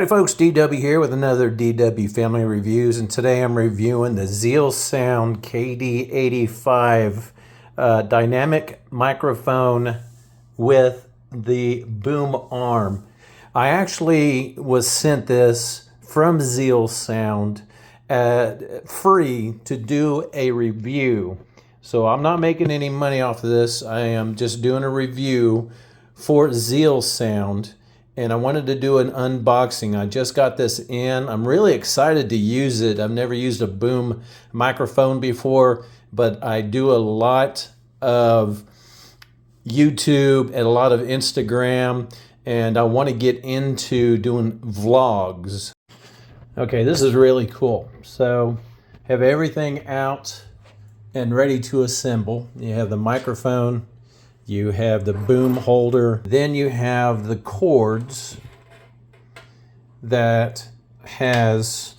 Hey folks, DW here with another DW Family Reviews, and today I'm reviewing the Realsound KD8S dynamic microphone with the boom arm. I actually was sent this from Realsound free to do a review. So I'm not making any money off of this. I am just doing a review for Realsound. And I wanted to do an unboxing. I just got this in. I'm really excited to use it. I've never used a boom microphone before, but I do a lot of YouTube and a lot of Instagram, and I want to get into doing vlogs. Okay, this is really cool. So have everything out and ready to assemble. You have the microphone, you have the boom holder, then you have the cords that has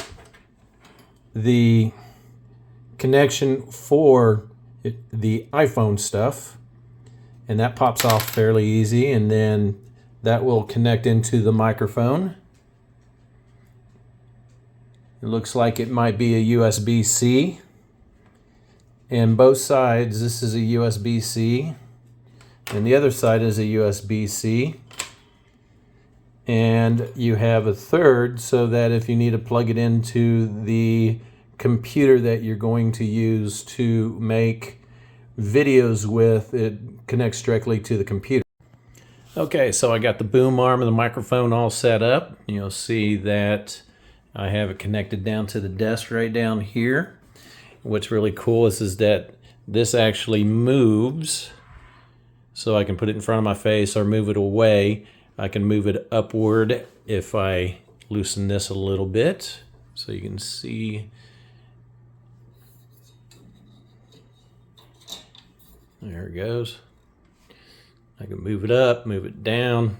the connection for the iPhone stuff, and that pops off fairly easy, and then that will connect into the microphone. It looks like it might be a USB-C, and both sides, this is a USB-C, and the other side is a USB-C. And you have a third so that if you need to plug it into the computer that you're going to use to make videos with, it connects directly to the computer. Okay, so I got the boom arm and the microphone all set up. You'll see that I have it connected down to the desk right down here. What's really cool is that this actually moves, so I can put it in front of my face or move it away. I can move it upward if I loosen this a little bit, so you can see. There it goes. I can move it up, move it down.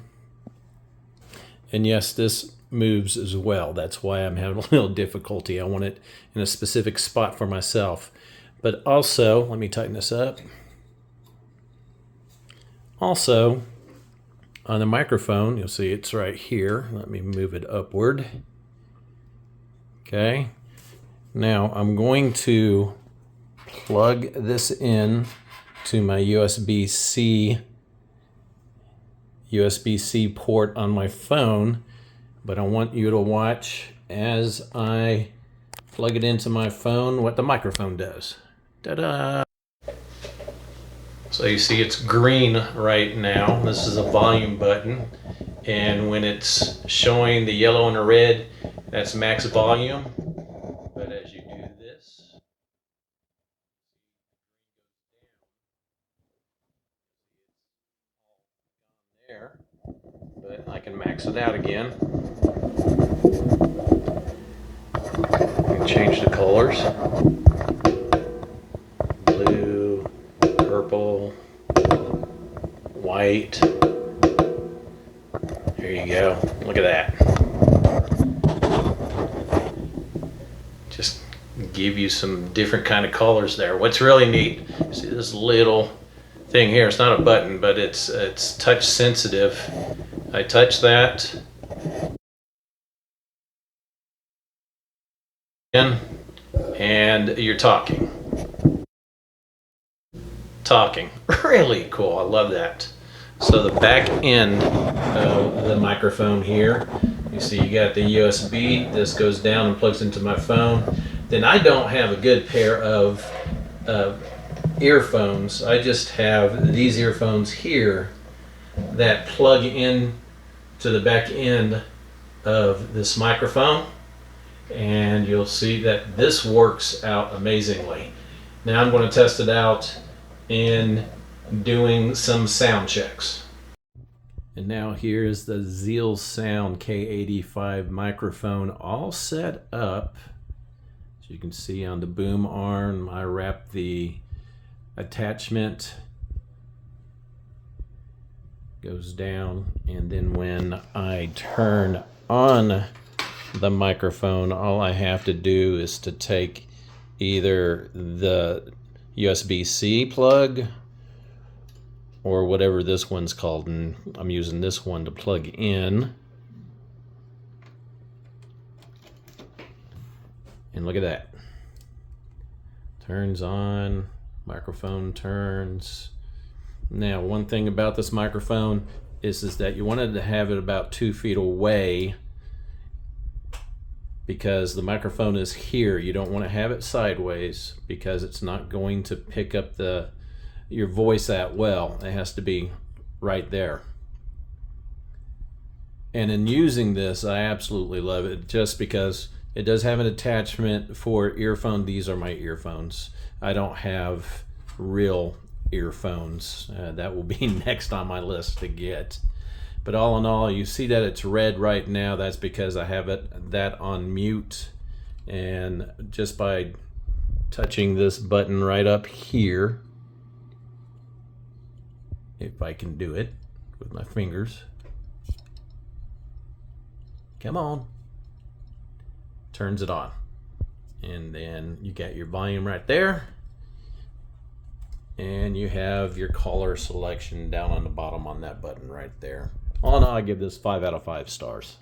And yes, this moves as well. That's why I'm having a little difficulty. I want it in a specific spot for myself. But also, let me tighten this up. Also, on the microphone, you'll see it's right here. Let me move it upward. Okay. Now I'm going to plug this in to my USB-C port on my phone, but I want you to watch as I plug it into my phone what the microphone does. Ta-da! So you see it's green right now. This is a volume button, and when it's showing the yellow and the red, that's max volume. But as you do this, there, but I can max it out again. I can change the colors. Blue, purple, white. There you go. Look at that. Just give you some different kind of colors there. What's really neat, see this little thing here, it's not a button, but it's touch sensitive. I touch that, and you're talking. Really cool. I love that. So the back end of the microphone here, you see you got the USB. This goes down and plugs into my phone. Then I don't have a good pair of earphones. I just have these earphones here that plug in to the back end of this microphone, and you'll see that this works out amazingly. Now I'm going to test it out in doing some sound checks. And now here's the Realsound K85 microphone all set up. As you can see on the boom arm, I wrapped the attachment, goes down, and then when I turn on the microphone, all I have to do is to take either the USB-C plug or whatever this one's called, and I'm using this one to plug in. And look at that. Turns on, microphone turns. Now, one thing about this microphone is that you wanted to have it about 2 feet away because the microphone is here. You don't want to have it sideways because it's not going to pick up your voice that well. It has to be right there. And in using this, I absolutely love it just because it does have an attachment for earphone. These are my earphones. I don't have real earphones. That will be next on my list to get. But all in all, you see that it's red right now. That's because I have that on mute. And just by touching this button right up here, if I can do it with my fingers. Come on. Turns it on. And then you got your volume right there. And you have your color selection down on the bottom on that button right there. All in all, I give this 5 out of 5 stars.